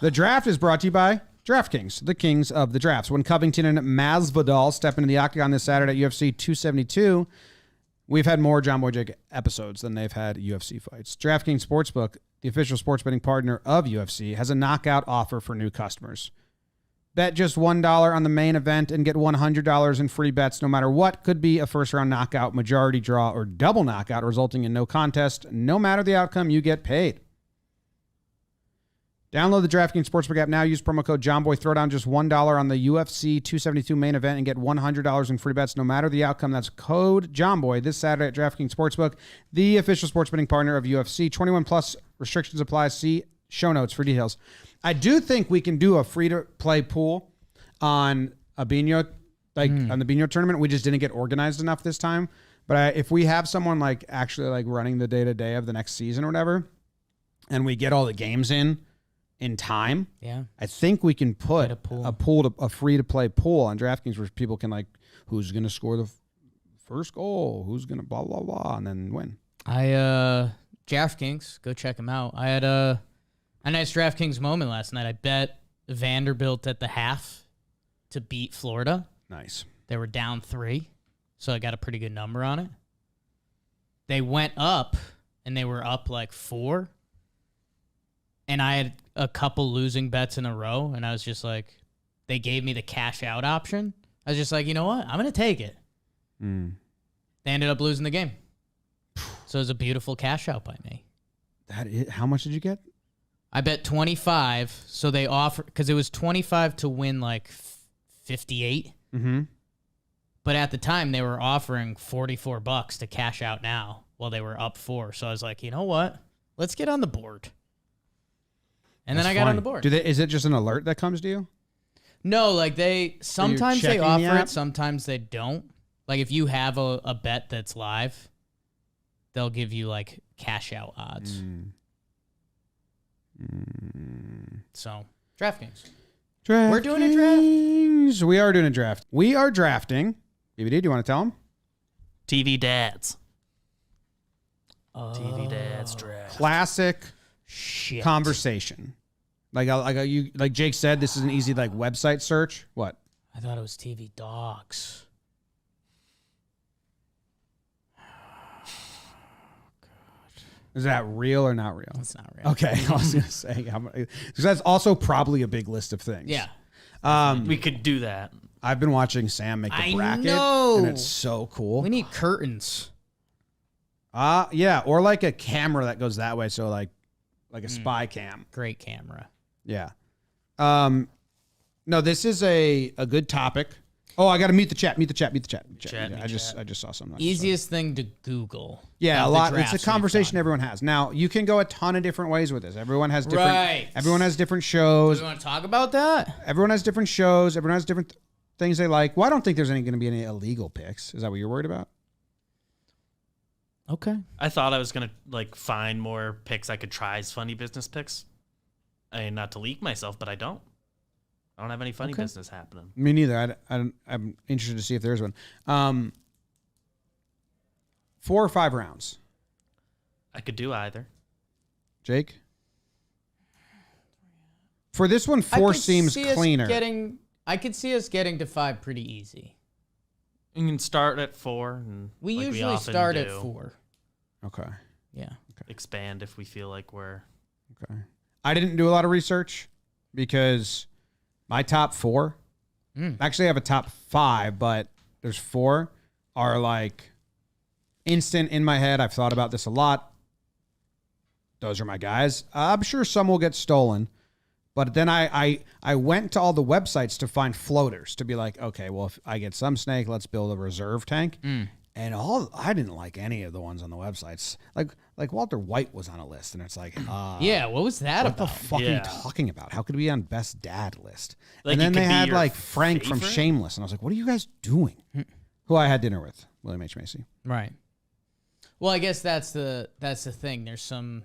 The draft is brought to you by Draftkings, the kings of the drafts. When Covington and Masvidal step into the octagon this Saturday at UFC 272, we've had more Jomboy Jake episodes than they've had UFC fights. DraftKings Sportsbook, the official sports betting partner of UFC, has a knockout offer for new customers. Bet just $1 on the main event and get $100 in free bets no matter what. Could be a first-round knockout, majority draw, or double knockout, resulting in no contest. No matter the outcome, you get paid. Download the DraftKings Sportsbook app now. Use promo code JOMBOY. Throw down just $1 on the UFC 272 main event and get $100 in free bets no matter the outcome. That's code JOMBOY this Saturday at DraftKings Sportsbook, the official sports betting partner of UFC. 21 plus restrictions apply. See show notes for details. I do think we can do a free-to-play pool on a Bino, on the Bino tournament. We just didn't get organized enough this time. But if we have someone like actually like running the day-to-day of the next season or whatever, and we get all the games in time, I think we can put a free-to-play pool on DraftKings where people can like, who's going to score the first goal, who's going to blah, blah, blah, and then win. DraftKings, go check them out. I had a nice DraftKings moment last night. I bet Vanderbilt at the half to beat Florida. Nice. They were down 3, so I got a pretty good number on it. They went up, and they were up like 4. And I had a couple losing bets in a row, and I was just like, they gave me the cash out option. I was just like, you know what? I'm going to take it. They ended up losing the game. So it was a beautiful cash out by me. How much did you get? I bet 25, so they offer, because it was 25 to win like 58. Mm-hmm. But at the time, they were offering $44 to cash out now while they were up 4. So I was like, you know what? Let's get on the board. And then I got on the board. Is it just an alert that comes to you? No, like sometimes they offer it, sometimes they don't. Like if you have a bet that's live, they'll give you like cash out odds. So, DraftKings. We're doing a draft? We are doing a draft. We are drafting. BBD, do you want to tell them? TV Dads. TV Dads draft. Classic shit conversation. Like Jake said, this is an easy like website search. What? I thought it was TV Dogs. Is that real or not real? It's not real. Okay, I was going to say. Because that's also probably a big list of things. Yeah. We could do that. I've been watching Sam make the bracket. Know. And it's so cool. We need curtains. Yeah, or like a camera that goes that way. So like a spy cam. Great camera. Yeah. No, this is a good topic. Oh, I got to mute the chat. I just saw something. Easiest thing to Google. Yeah, a lot. It's a conversation everyone has. Now, you can go a ton of different ways with this. Everyone has different. Right. Everyone has different shows. Do we want to talk about that? Everyone has different shows. Everyone has different things they like. Well, I don't think there's going to be any illegal picks. Is that what you're worried about? Okay. I thought I was gonna find more picks I could try as funny business picks. I mean, not to leak myself, but I don't have any funny business happening. Me neither. I'm interested to see if there's one. 4 or 5 rounds. I could do either. Jake? For this one, 4 seems cleaner. I could see us getting to 5 pretty easy. You can start at 4. And we usually start at 4. Okay. Yeah. Okay. Expand if we feel like we're... Okay. I didn't do a lot of research because my top 4, actually I have a top 5, but there's 4 are like instant in my head. I've thought about this a lot. Those are my guys. I'm sure some will get stolen. But then I went to all the websites to find floaters to be like, okay, well, if I get some snake, let's build a reserve tank. And I didn't like any of the ones on the websites. Like Walter White was on a list, and it's like, yeah, what was that what about? What the fuck are you talking about? How could we be on best dad list? Like, and then they had like Frank favorite? from Shameless, and I was like, what are you guys doing? Who I had dinner with, William H. Macy. Right. Well, I guess that's the thing. There's some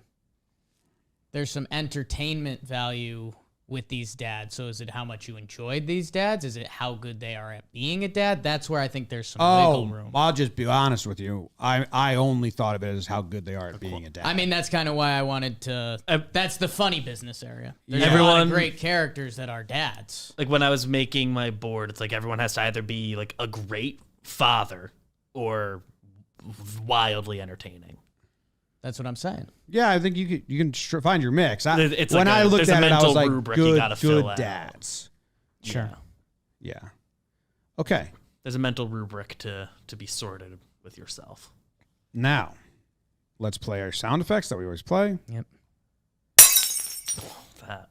entertainment value with these dads. So is it how much you enjoyed these dads? Is it how good they are at being a dad? That's where I think there's some wiggle room. I'll just be honest with you. I only thought of it as how good they are at being a dad. I mean, that's kind of why I wanted to. That's the funny business area. There's a lot Everyone- of great characters that are dads. Like when I was making my board, it's like everyone has to either be like a great father or wildly entertaining. That's what I'm saying. Yeah, I think you can find your mix. It's when like I looked there's a at it, I was mental like, rubric you gotta fill good out. dads. Sure. Yeah. Okay. There's a mental rubric to be sorted with yourself. Now, let's play our sound effects that we always play. Yep. That.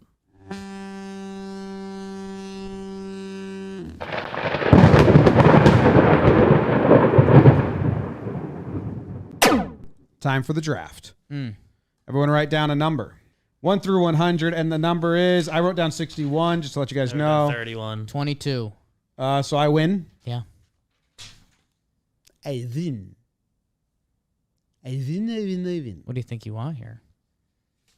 Time for the draft. Mm. Everyone write down a number. 1 through 100, and the number is, I wrote down 61, just to let you guys know. 31. 22. So I win. Yeah. I win. I win. What do you think you want here?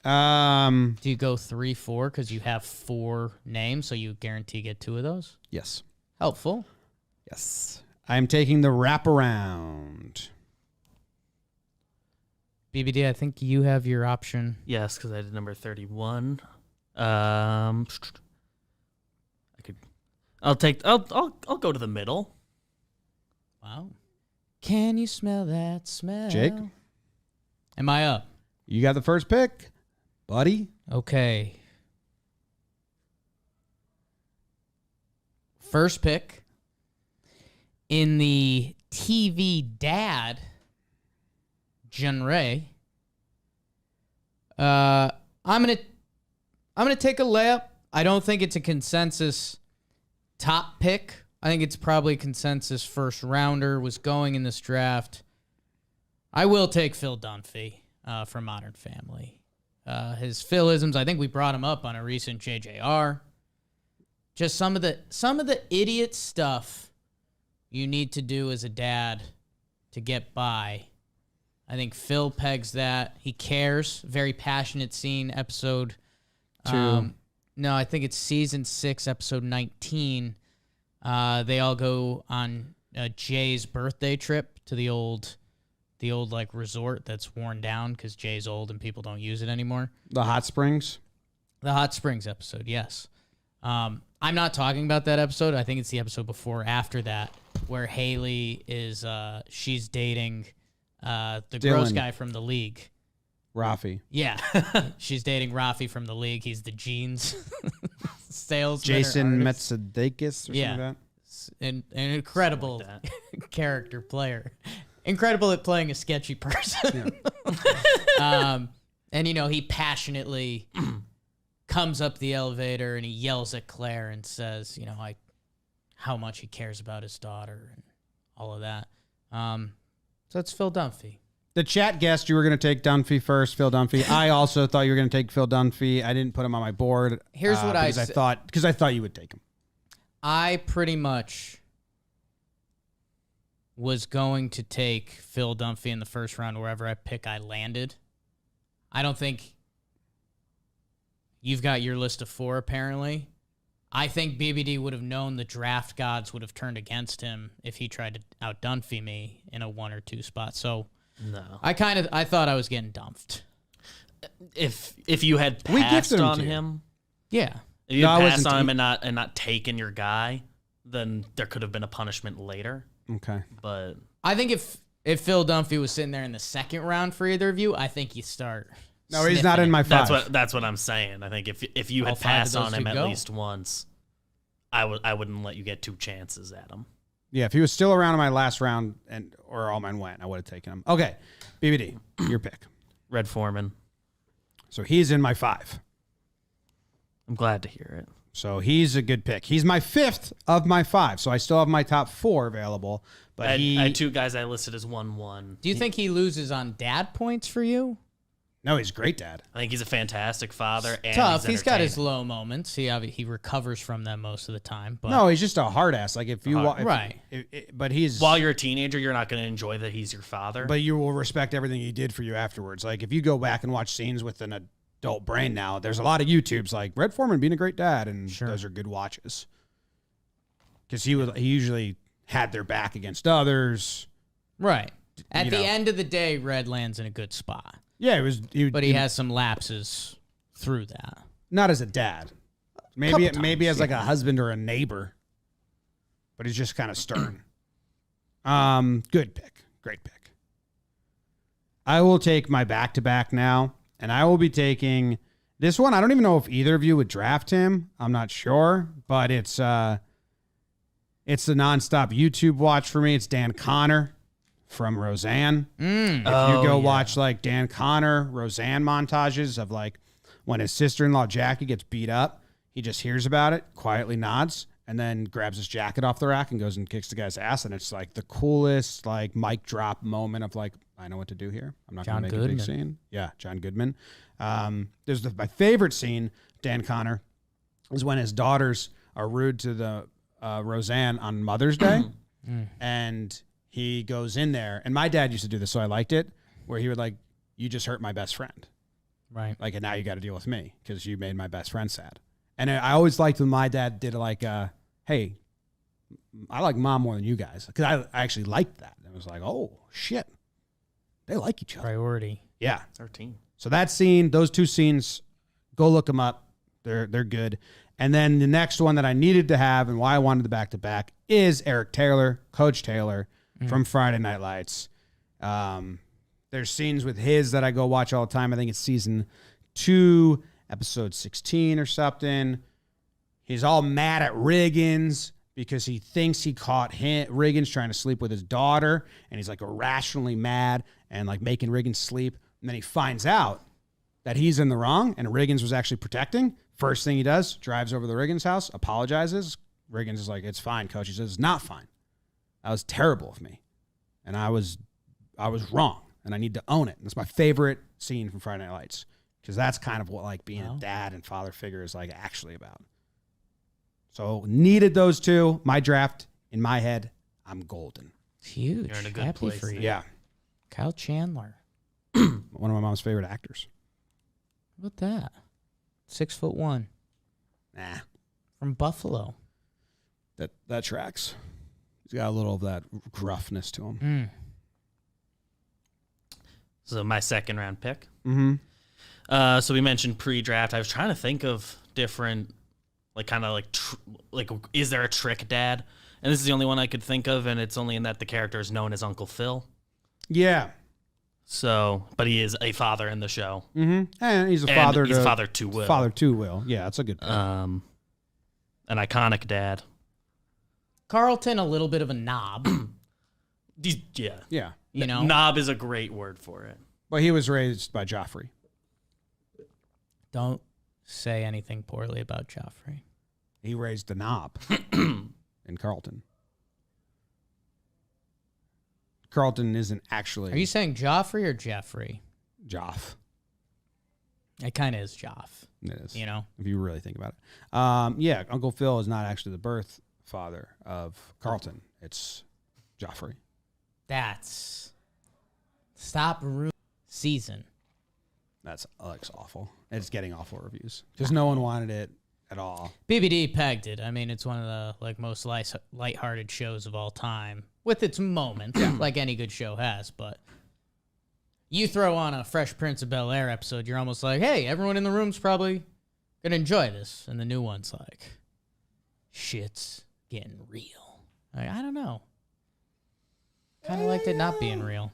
Um, Do you go 3-4 because you have 4 names, so you guarantee get 2 of those? yes. Helpful. Yes. I'm taking the wraparound. BBD, I think you have your option. Yes, because I did number 31. I could. I'll go to the middle. Wow. Can you smell that smell? Jake? Am I up? You got the first pick, buddy. Okay. First pick in the TV dad genre. I'm gonna take a layup. I don't think it's a consensus top pick. I think it's probably a consensus first rounder was going in this draft. I will take Phil Dunphy from Modern Family. His Philisms, I think we brought him up on a recent JJR. Just some of the idiot stuff you need to do as a dad to get by. I think Phil pegs that. He cares. Very passionate scene, episode 2. No, I think it's season 6, episode 19. They all go on Jay's birthday trip to the old like resort that's worn down because Jay's old and people don't use it anymore. The hot springs. The Hot Springs episode, yes. I'm not talking about that episode. I think it's the episode before or after that where Haley is she's dating the gross Dylan. guy from the league. Rafi. Yeah. She's dating Rafi from the league. He's the jeans salesman. Jason or artist. Metsadakis or Yeah. something like An incredible Like character player. Incredible at playing a sketchy person. And, he passionately comes up the elevator and he yells at Claire and says, how much he cares about his daughter and all of that. So it's Phil Dunphy. The chat guessed you were going to take Dunphy first, Phil Dunphy. I also thought you were going to take Phil Dunphy. I didn't put him on my board. Here's what I because said. because I thought you would take him. I pretty much was going to take Phil Dunphy in the first round wherever I pick I landed. I don't think you've got your list of 4 apparently. I think BBD would have known the draft gods would have turned against him if he tried to out Dunphy me in a 1 or 2 spot. So No. I thought I was getting dumped. If you had We passed gifted him on to you. him, Yeah. if you No, had I passed wasn't- on him and not taken your guy, then there could have been a punishment later. Okay. But I think if Phil Dunphy was sitting there in the second round for either of you, I think you start. No, he's not in my 5. that's what I'm saying. I think if you All had 5 of passed those on him could at go. least once, I wouldn't let you get 2 chances at him. Yeah, if he was still around in my last round or all mine went, I would have taken him. Okay, BBD, your pick. Red Foreman. So he's in my 5. I'm glad to hear it. So he's a good pick. He's my 5th of my 5. So I still have my top 4 available. But I had 2 guys I listed as 1-1. Do you think he loses on dad points for you? No, he's a great dad. I think he's a fantastic father. And Tough. He's got his entertaining. low moments. He recovers from them most of the time. But No, he's just a hard ass. Like if you Right. but he's While you're a teenager, you're not going to enjoy that he's your father. but you will respect everything he did for you afterwards. Like if you go back and watch scenes with an adult brain now. There's a lot of YouTubes like Red Foreman being a great dad, and those are good watches. Because he usually had their back against others. Right. At the end of the day, Red lands in a good spot. Yeah, but he has some lapses through that. Not as a dad. Maybe as like a husband or a neighbor. But he's just kind of stern. Good pick. Great pick. I will take my back-to-back now, and I will be taking this one. I don't even know if either of you would draft him. I'm not sure, but it's the nonstop YouTube watch for me. It's Dan Connor from Roseanne. If you go watch like Dan Connor, Roseanne montages of like when his sister-in-law Jackie gets beat up, he just hears about it, quietly nods, and then grabs his jacket off the rack and goes and kicks the guy's ass. And it's like the coolest like mic drop moment of like, I know what to do here. I'm not going to make a big scene. Yeah, John Goodman. There's my favorite scene, Dan Connor, is when his daughters are rude to the Roseanne on Mother's Day. And he goes in there. And my dad used to do this, so I liked it, where he would like, you just hurt my best friend. Right. Like, and now you got to deal with me because you made my best friend sad. And I always liked when my dad did like, hey, I like mom more than you guys. Because I actually liked that. It was like, oh, shit. They like each other. Priority. Yeah. It's our team. So that scene, those two scenes, go look them up. They're good. And then the next one that I needed to have and why I wanted the back-to-back is Eric Taylor, Coach Taylor from Friday Night Lights. There's scenes with his that I go watch all the time. I think it's season 2, episode 16 or something. He's all mad at Riggins because he thinks he caught Riggins trying to sleep with his daughter, and he's like irrationally mad and like making Riggins sleep. And then he finds out that he's in the wrong and Riggins was actually protecting. First thing he does, drives over to the Riggins house, apologizes. Riggins is like, it's fine, coach. He says, it's not fine. That was terrible of me. And I was wrong, and I need to own it. And it's my favorite scene from Friday Night Lights because that's kind of what like being a dad and father figure is like actually about. So needed those two. My draft, in my head, I'm golden. It's huge. You're in a good Happy place. for you. Yeah. Kyle Chandler. One of my mom's favorite actors. How about that? 6'1". Nah. From Buffalo. That tracks. He's got a little of that gruffness to him. So my second round pick. Mm-hmm. So we mentioned pre-draft. I was trying to think of different, like kind of like is there a trick dad? And this is the only one I could think of, and it's only in that the character is known as Uncle Phil. Yeah. So, but he is a father in the show. Mm-hmm. And he's a And father. he's father to Will. Father to Will. Yeah, that's a good pick. An iconic dad. Carlton, a little bit of a knob. Yeah. Yeah. You know? Knob is a great word for it. But he was raised by Joffrey. Don't say anything poorly about Joffrey. He raised the knob in Carlton. Carlton isn't actually Are you saying Joffrey or Jeffrey? Joff. It kind of is Joff. It is. You know? If you really think about it. Yeah, Uncle Phil is not actually the birth father of Carlton. It's Joffrey. That's... Stop ruining season. That's awful. It's getting awful reviews because no one wanted it at all. BBD pegged it. I mean, it's one of the like most lighthearted shows of all time, with its moments, like any good show has. But you throw on a Fresh Prince of Bel-Air episode, you're almost like, hey, everyone in the room's probably gonna enjoy this, and the new one's like, shit's getting real. Like, I don't know. Kind of liked it not being real.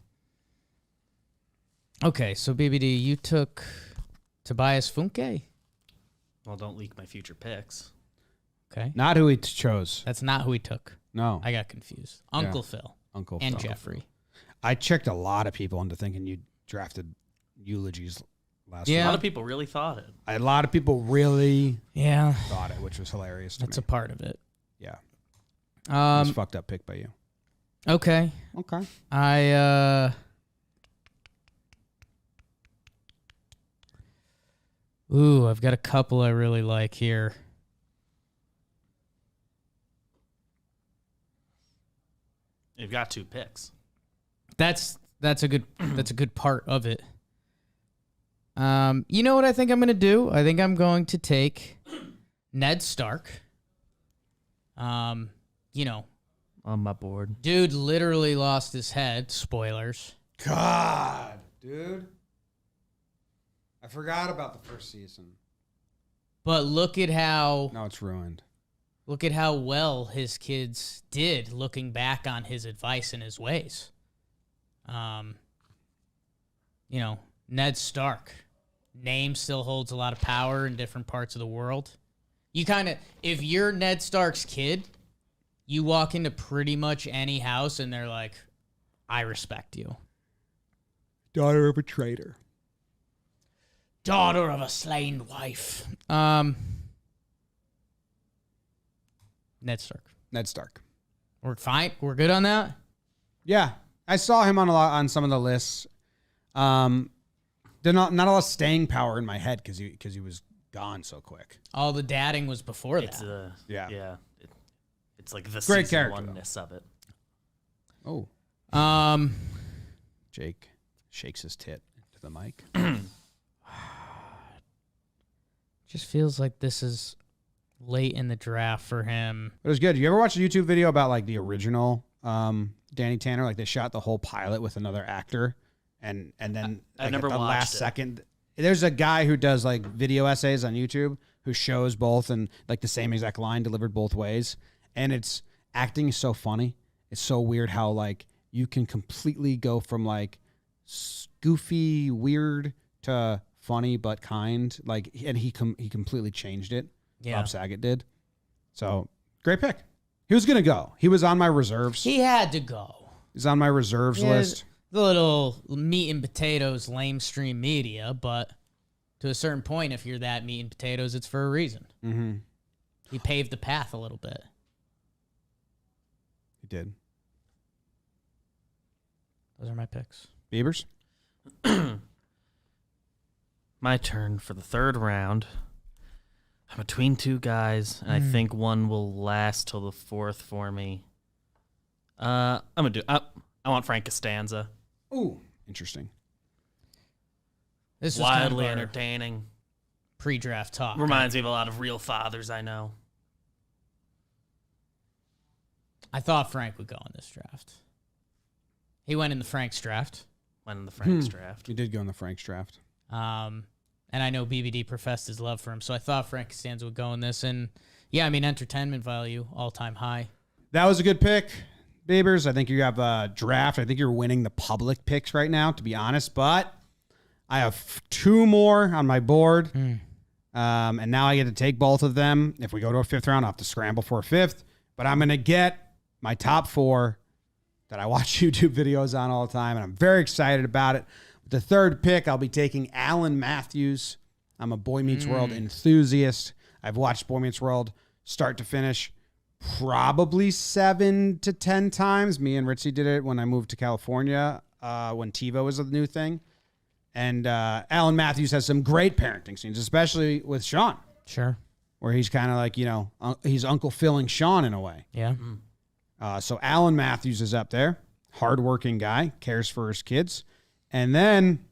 Okay, so BBD, you took Tobias Funke. Well, don't leak my future picks. Okay. Not who he chose. That's not who he took. No. I got confused. Uncle Phil. Uncle and Phil. Jeffrey. I tricked a lot of people into thinking you drafted eulogies last Yeah. A week. lot of people really thought it. A lot of people really Yeah. thought it, which was hilarious to That's me. a part of it. Yeah. It was Um. fucked up pick by you. Okay. Okay. I've got a couple I really like here. You've got 2 picks. That's a good part of it. You know what I think I'm going to do? I think I'm going to take Ned Stark. You know, On my board. dude literally lost his head. Spoilers. God, dude. I forgot about the first season. But look at how Now it's ruined. well his kids did looking back on his advice and his ways. You know, Ned Stark. Name still holds a lot of power in different parts of the world. You kind of, if you're Ned Stark's kid, you walk into pretty much any house and they're like, I respect you. Daughter of a traitor. Daughter of a slain wife. Ned Stark. Ned Stark. We're fine. We're good on that. Yeah, I saw him on some of the lists. There's not a lot of staying power in my head because he was gone so quick. All the dadding was before It's that. yeah. It's like the Great season character, one-ness of it. Oh, Um, Jake shakes his tit into the mic. just feels like this is late in the draft for him. It was good. You ever watch a YouTube video about like the original Danny Tanner? Like they shot the whole pilot with another actor, and then I like, never at the watched last it. second. There's a guy who does like video essays on YouTube who shows both and like the same exact line delivered both ways, and it's acting is so funny. It's so weird how like you can completely go from like goofy, weird to funny but kind. Like, and he completely changed it. Yeah. Bob Saget did. So great pick. He was gonna go. He was on my reserves. He had to go. He's on my reserves list. The little meat and potatoes lamestream media, but to a certain point, if you're that meat and potatoes, it's for a reason. Mm-hmm. He paved the path a little bit. He did. Those are my picks. Beavers. My turn for the third round. I'm between two guys, and I think one will last till the fourth for me. I'm gonna do. I want Frank Costanza. Ooh, interesting. This was Wildly kind of our entertaining. pre-draft talk. Reminds me of a lot of real fathers I know. I thought Frank would go in this draft. He went in the Frank's draft. Went in the Frank's draft. He did go in the Frank's draft. And I know BBD professed his love for him, so I thought Frank Costanza would go in this. And yeah, I mean, entertainment value, all-time high. That was a good pick, Beavers. I think you have a draft. I think you're winning the public picks right now, to be honest. But I have two more on my board. And now I get to take both of them. If we go to a fifth round, I'll have to scramble for a fifth. But I'm going to get my top four that I watch YouTube videos on all the time, and I'm very excited about it. With the third pick, I'll be taking Alan Matthews. I'm a Boy Meets World enthusiast. I've watched Boy Meets World start to finish probably 7 to 10 times. Me and Ritzy did it when I moved to California when TiVo was a new thing. And Alan Matthews has some great parenting scenes, especially with Sean, Sure. where he's kind of like, he's Uncle Phil and Sean in a way. Yeah. So Alan Matthews is up there. Hardworking guy, cares for his kids. And then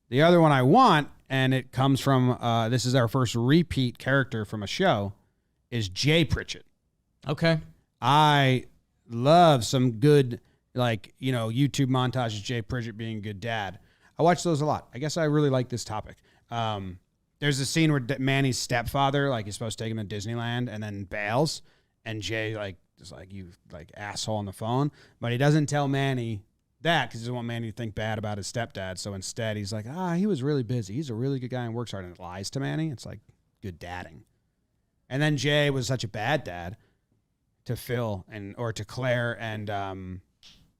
the other one I want, and it comes from, this is our first repeat character from a show, is Jay Pritchett. Okay. I love some good, YouTube montages, Jay Pritchett being a good dad. I watch those a lot. I guess I really like this topic. There's a scene where Manny's stepfather, is supposed to take him to Disneyland and then bails. And Jay, is like, you, asshole on the phone. But he doesn't tell Manny that because he doesn't want Manny to think bad about his stepdad. So instead, he's like, he was really busy. He's a really good guy and works hard, and lies to Manny. It's like good dadding. And then Jay was such a bad dad to Phil or to Claire and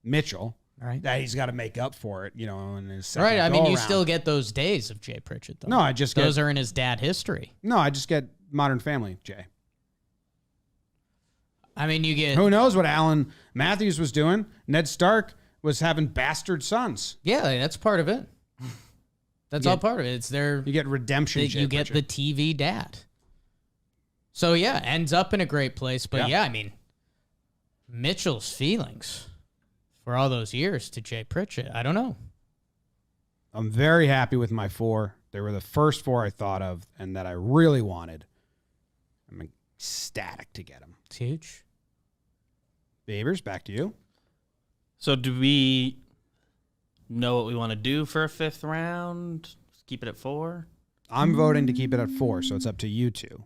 Mitchell. Right. That he's got to make up for it, in his second Right. I mean, you go-around. still get those days of Jay Pritchett, though. No, I just those are in his dad history. No, I just get Modern Family, Jay. I mean, you get. Who knows what Alan Matthews was doing? Ned Stark was having bastard sons. Yeah, that's part of it. That's all part of it. It's their. You get redemption. You get the TV dad. So yeah, ends up in a great place. But yeah, I mean, Mitchell's feelings for all those years to Jay Pritchett, I don't know. I'm very happy with my 4. They were the first 4 I thought of and that I really wanted. I'm ecstatic to get them. It's huge. Babers, back to you. So do we know what we want to do for a 5th round? Just keep it at 4? I'm voting to keep it at 4, so it's up to you two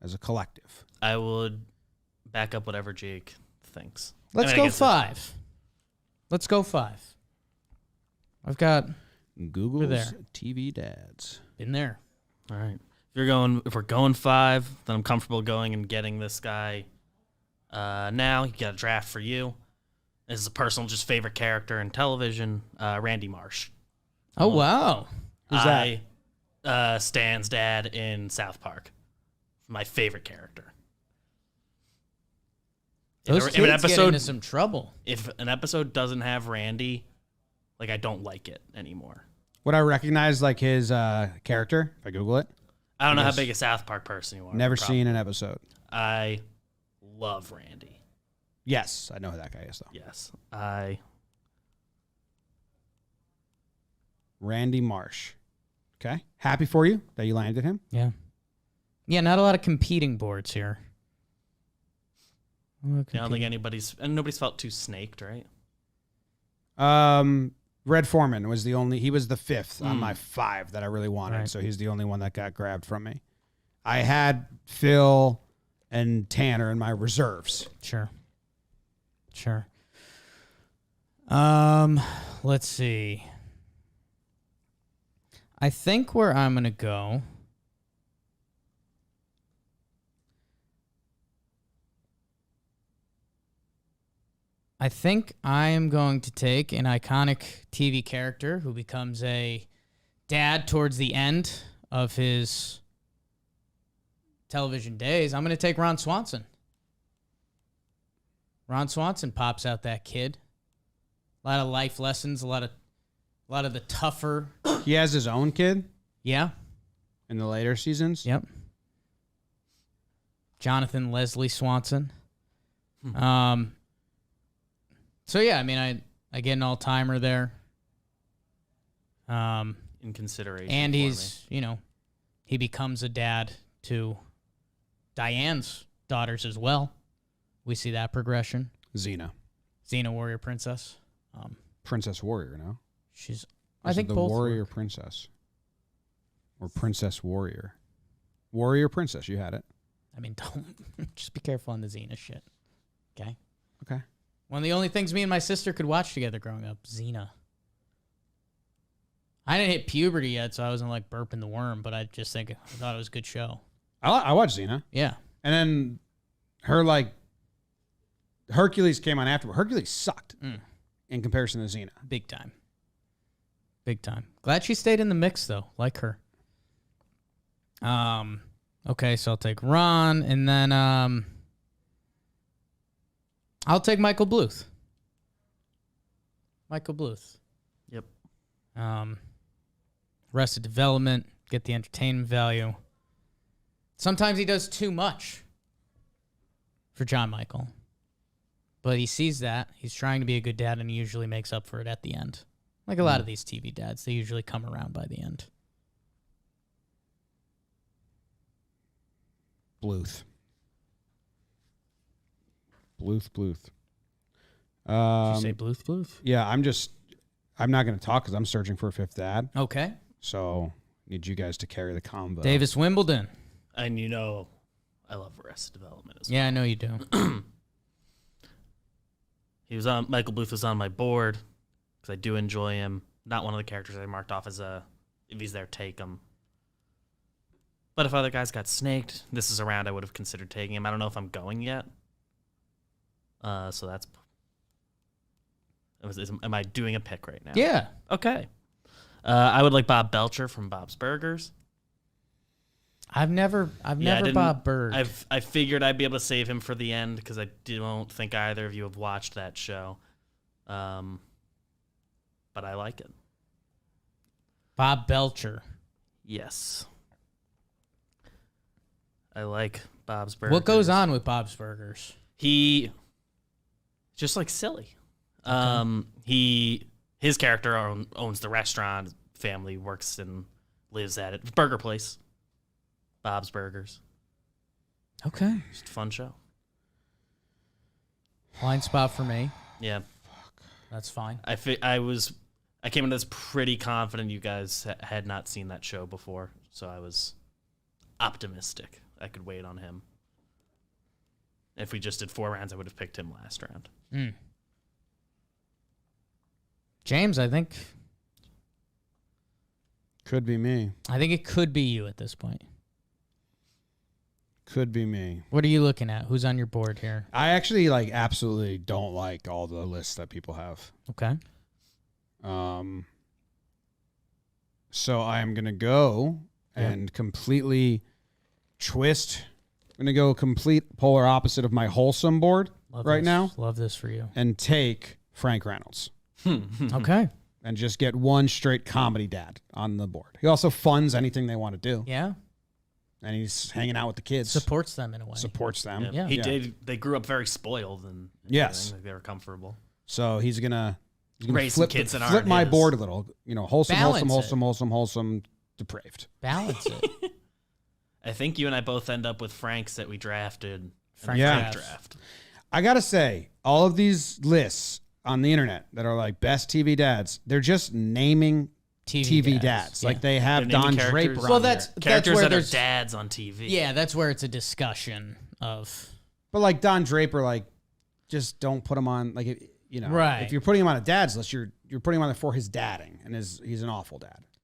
as a collective. I would back up whatever Jake thinks. Let's go 5. Let's go 5. I've got Google's there. TV dads. been there. All right. If we're going 5, then I'm comfortable going and getting this guy. Now you got a draft for you. This is a personal, just favorite character in television, Randy Marsh. Oh, wow. Who's that? Stan's dad in South Park. My favorite character. Those If kids get into some trouble. If an episode doesn't have Randy, like, I don't like it anymore. Would I recognize like his character if I Google it? I don't know Yes. how big a South Park person you are. Never probably. seen an episode. I love Randy. Yes, I know who that guy is though. Yes. Randy Marsh. Okay. Happy for you that you landed him. Yeah. Yeah, not a lot of competing boards here. I don't think nobody's felt too snaked, right? Red Foreman was he was the 5th on my 5 that I really wanted. Right. So he's the only one that got grabbed from me. I had Phil and Tanner in my reserves. Sure. Let's see. I think where I'm going to go. I think I am going to take an iconic TV character who becomes a dad towards the end of his television days. I'm going to take Ron Swanson. Ron Swanson pops out that kid. A lot of life lessons, a lot of the tougher. He has his own kid Yeah. in the later seasons. Yep. Jonathan Leslie Swanson. So yeah, I mean, I get an all-timer there. In consideration. And for he's, he becomes a dad to Diane's daughters as well. We see that progression. Xena. Xena, warrior princess. Princess Warrior, no? She's, Is I think it the both Warrior work. Princess. Or Princess Warrior. Warrior Princess, you had it. I mean, don't just be careful on the Xena shit. Okay. Okay. One of the only things me and my sister could watch together growing up, Xena. I didn't hit puberty yet, so I wasn't like burping the worm, but I thought it was a good show. I watched Xena. Yeah. And then her, Hercules came on after, but Hercules sucked in comparison to Xena. Big time. Big time. Glad she stayed in the mix though, like her. Okay, so I'll take Ron, and then I'll take Michael Bluth. Michael Bluth. Yep. Arrested Development, get the entertainment value. Sometimes he does too much for John Michael. But he sees that. He's trying to be a good dad, and he usually makes up for it at the end. Like a lot of these TV dads, they usually come around by the end. Bluth. Bluth. Did you say Bluth? Yeah, I'm not going to talk because I'm searching for a 5th dad. Okay. So need you guys to carry the combo. Davis Wimbledon. And I love Arrested Development as well. Yeah, I know you do. Michael Bluth was on my board because I do enjoy him. Not one of the characters I marked off as if he's there, take him. But if other guys got snaked, this is a round I would have considered taking him. I don't know if I'm going yet. So that's. Am I doing a pick right now? Yeah. Okay. I would like Bob Belcher from Bob's Burgers. I've never Bob Bird. I figured I'd be able to save him for the end because I don't think either of you have watched that show. But I like it. Bob Belcher. Yes. I like Bob's Burgers. What goes on with Bob's Burgers? He just like silly. His character owns the restaurant, family works and lives at it. Burger place. Bob's Burgers. Okay. Just a fun show. Blind spot for me. Yeah. That's fine. I came into this pretty confident you guys had not seen that show before, so I was optimistic I could wait on him. If we just did 4 rounds, I would have picked him last round. James, I think Could be me. it could be you at this point. Could be me. What are you looking at? Who's on your board here? I actually absolutely don't like all the lists that people have. Okay. So I am gonna go and completely twist. I'm gonna go complete polar opposite of my wholesome board now, Love this for you. and take Frank Reynolds Okay. and just get one straight comedy dad on the board. He also funds anything they want to do, Yeah. and he's hanging out with the kids, Supports them in a way. supports them. Yeah. He did. They grew up very spoiled and Yes. everything. They were comfortable. So he's gonna Raise some kids that flip aren't my his. board a little. Wholesome, Balance it. wholesome, depraved. Balance it. I think you and I both end up with Franks that we drafted. in the Frank Yeah. draft. I gotta say, all of these lists on the internet that are like best TV dads, they're just naming TV dads. Yeah. Like they have They're naming Don characters. Draper. Well, on that's there. Characters where that are there's dads on TV. Yeah, that's where it's a discussion of But like Don Draper, like just don't put him on. Like Right. if you're putting him on a dad's list, you're putting him on there for his dadding, and he's an awful dad.